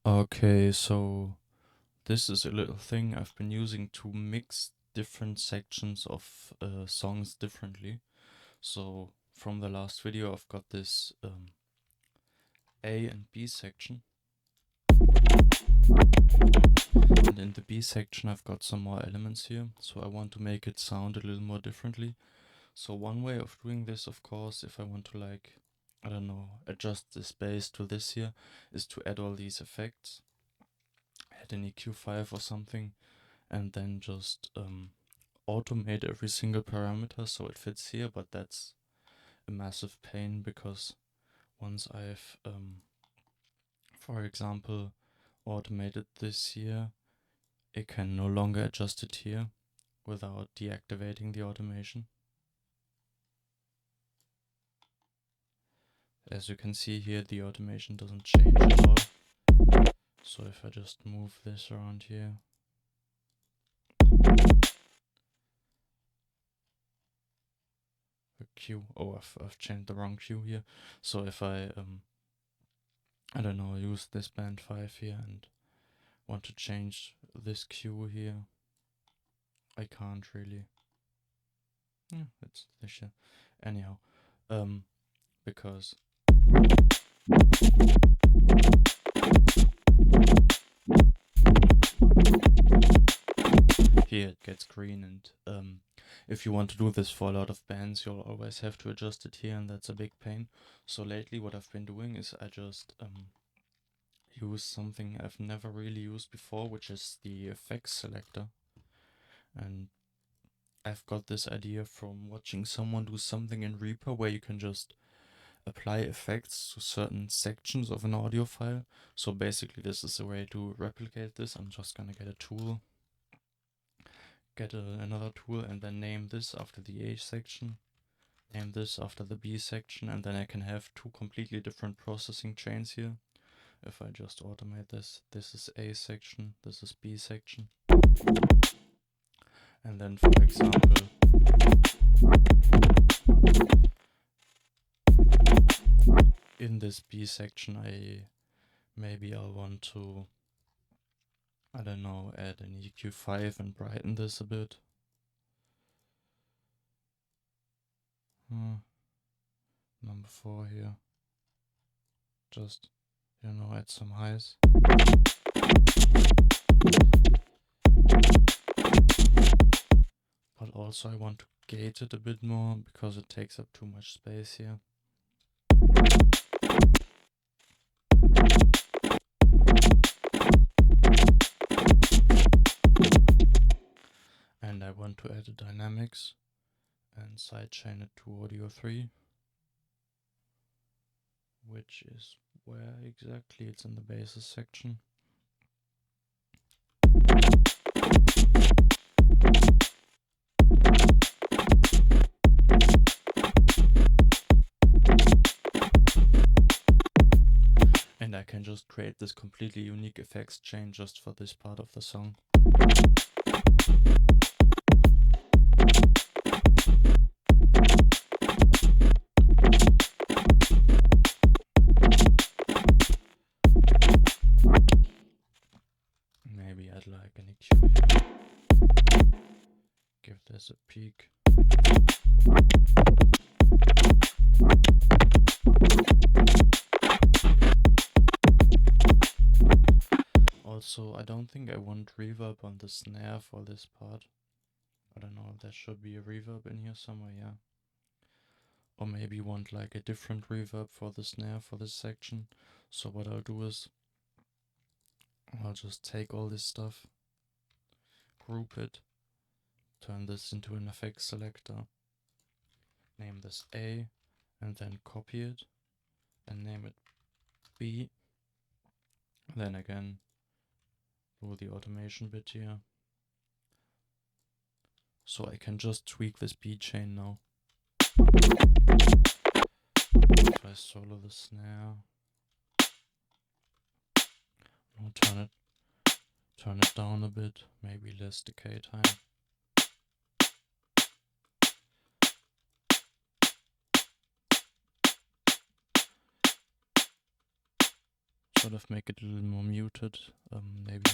Okay, so this is a little thing I've been using to mix different sections of songs differently. So from the last video, I've got this A and B section, and in the B section, I've got some more elements here. So I want to make it sound a little more differently. So one way of doing this, of course, if I want to I don't know, adjust this bass to this here, is to add all these effects, add an EQ5 or something, and then just automate every single parameter so it fits here, but that's a massive pain because once I've, for example, automated this here, it can no longer adjust it here without deactivating the automation. As you can see here, the automation doesn't change at all. So if I just move this around here, a Q, oh, I've changed the wrong Q here. So if I don't know, use this band 5 here and want to change this Q here, I can't really. Yeah, it's this shit. Anyhow, because here it gets green, and if you want to do this for a lot of bands, you'll always have to adjust it here, and that's a big pain. So lately what I've been doing is I just use something I've never really used before, which is the effects selector. And I've got this idea from watching someone do something in Reaper where you can just apply effects to certain sections of an audio file. So basically this is a way to replicate this. I'm just gonna get a tool, another tool, and then name this after the A section, name this after the B section, and then I can have two completely different processing chains here. If I just automate this, this is A section, this is B section. And then for example, in this B section I'll want to, I don't know, add an EQ5 and brighten this a bit. Number 4 here. Just, add some highs. But also I want to gate it a bit more because it takes up too much space here. And I want to add a dynamics and sidechain it to audio 3. Which is where exactly? It's in the bases section. And I can just create this completely unique effects chain just for this part of the song. Maybe add like an EQ here. Give this a peak. Also, I don't think I want reverb on the snare for this part. I don't know if there should be a reverb in here somewhere, yeah. Or maybe want like a different reverb for the snare for this section. So what I'll do is I'll just take all this stuff, group it, turn this into an effects selector, name this A, and then copy it and name it B. Then again do the automation bit here. So I can just tweak this B chain now. If I solo the snare, I'll turn it down a bit, maybe less decay time. Sort of make it a little more muted, maybe.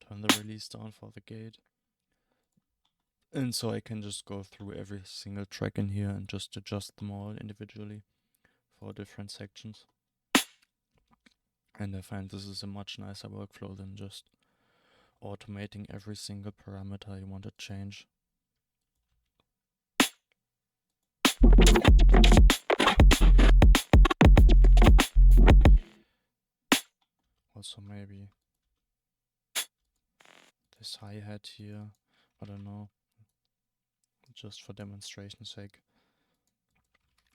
Turn the release down for the gate. And so I can just go through every single track in here and just adjust them all individually for different sections. And I find this is a much nicer workflow than just automating every single parameter you want to change. Also maybe this hi-hat here, I don't know, just for demonstration's sake.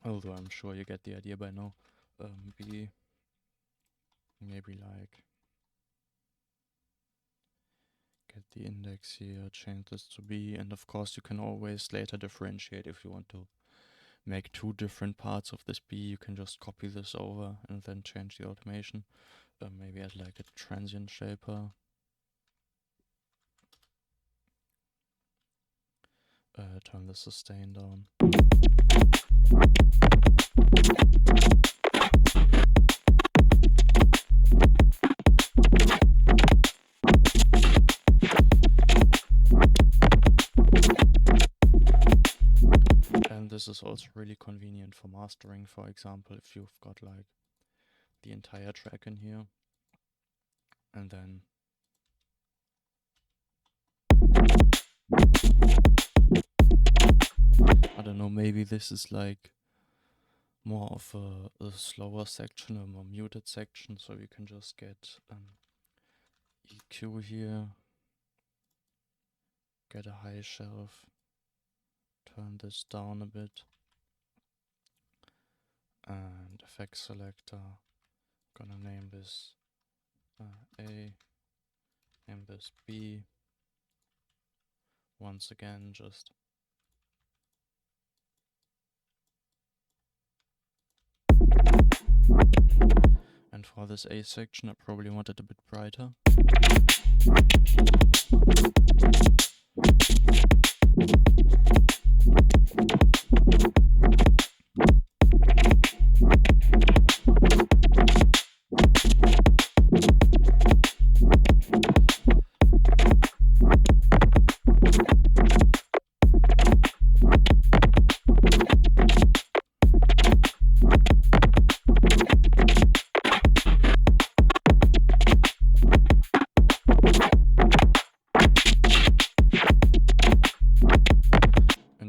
Although I'm sure you get the idea by now. B, maybe like get the index here, change this to B, and of course you can always later differentiate if you want to make two different parts of this B. You can just copy this over and then change the automation. Maybe add like a transient shaper. Turn the sustain down. And this is also really convenient for mastering, for example, if you've got like the entire track in here and then I don't know, maybe this is like more of a slower section, a more muted section, so you can just get EQ here, get a high shelf, turn this down a bit, and effect selector, gonna name this A, name this B, once again just and for this A section I probably want it a bit brighter.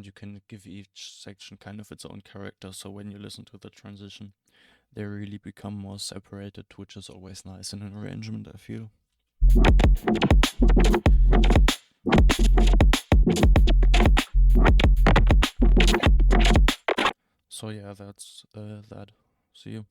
You can give each section kind of its own character, so when you listen to the transition, they really become more separated, which is always nice in an arrangement, I feel. So yeah, that's that. See you.